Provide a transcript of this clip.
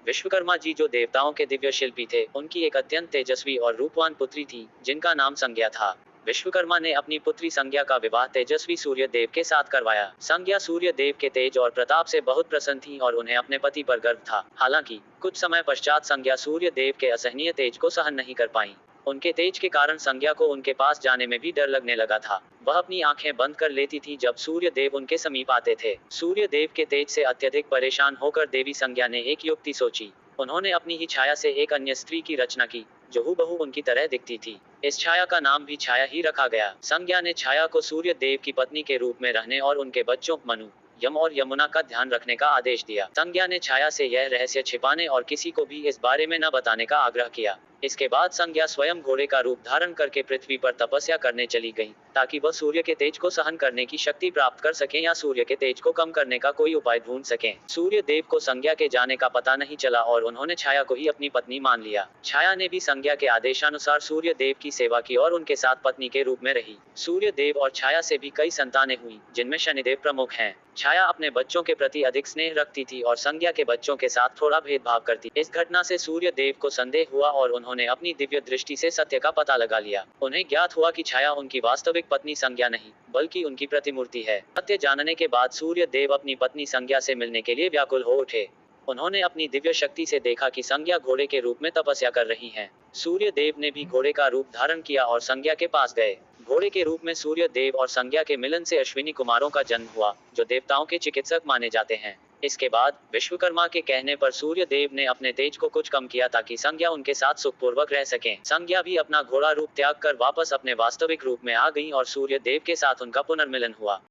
विश्वकर्मा जी जो देवताओं के दिव्य शिल्पी थे, उनकी एक अत्यंत तेजस्वी और रूपवान पुत्री थी, जिनका नाम संज्ञा था। विश्वकर्मा ने अपनी पुत्री संज्ञा का विवाह तेजस्वी सूर्य देव के साथ करवाया। संज्ञा सूर्य देव के तेज और प्रताप से बहुत प्रसन्न थी और उन्हें अपने पति पर गर्व था। हालांकि कुछ समय पश्चात संज्ञा सूर्य देव के असहनीय तेज को सहन नहीं कर पाई। उनके तेज के कारण संज्ञा को उनके पास जाने में भी डर लगने लगा था। वह अपनी आंखें बंद कर लेती थी जब सूर्य देव उनके समीप आते थे। सूर्य देव के तेज से अत्यधिक परेशान होकर देवी संज्ञा ने एक युक्ति सोची। उन्होंने अपनी ही छाया से एक अन्य स्त्री की रचना की, जो हूबहू उनकी तरह दिखती थी। इस छाया का नाम भी छाया ही रखा गया। संज्ञा ने छाया को सूर्य देव की पत्नी के रूप में रहने और उनके बच्चों मनु, यम और यमुना का ध्यान रखने का आदेश दिया। संज्ञा ने छाया से यह रहस्य छिपाने और किसी को भी इस बारे में न बताने का आग्रह किया। इसके बाद संज्ञा स्वयं घोड़े का रूप धारण करके पृथ्वी पर तपस्या करने चली गई, ताकि वह सूर्य के तेज को सहन करने की शक्ति प्राप्त कर सकें या सूर्य के तेज को कम करने का कोई उपाय ढूंढ सकें। सूर्य देव को संज्ञा के जाने का पता नहीं चला और उन्होंने छाया को ही अपनी पत्नी मान लिया। छाया ने भी संज्ञा के आदेशानुसार सूर्य देव की सेवा की और उनके साथ पत्नी के रूप में रही। सूर्य देव और छाया से भी कई संतानें हुई, जिनमें शनिदेव प्रमुख हैं। छाया अपने बच्चों के प्रति अधिक स्नेह रखती थी और संज्ञा के बच्चों के साथ थोड़ा भेदभाव करती। इस घटना से सूर्य देव को संदेह हुआ और उन्होंने अपनी दिव्य दृष्टि से सत्य का पता लगा लिया। उन्हें ज्ञात हुआ कि छाया उनकी वास्तविक पत्नी संज्ञा नहीं, बल्कि उनकी प्रतिमूर्ति है। सत्य जानने के बाद सूर्य देव अपनी पत्नी संज्ञा से मिलने के लिए व्याकुल हो उठे। उन्होंने अपनी दिव्य शक्ति से देखा कि संज्ञा घोड़े के रूप में तपस्या कर रही हैं। सूर्य देव ने भी घोड़े का रूप धारण किया और संज्ञा के पास गए। घोड़े के रूप में सूर्य देव और संज्ञा के मिलन से अश्विनी कुमारों का जन्म हुआ, जो देवताओं के चिकित्सक माने जाते हैं। इसके बाद विश्वकर्मा के कहने पर सूर्य देव ने अपने तेज को कुछ कम किया ताकि संज्ञा उनके साथ सुखपूर्वक रह सकें। संज्ञा भी अपना घोड़ा रूप त्याग कर वापस अपने वास्तविक रूप में आ गई और सूर्य देव के साथ उनका पुनर्मिलन हुआ।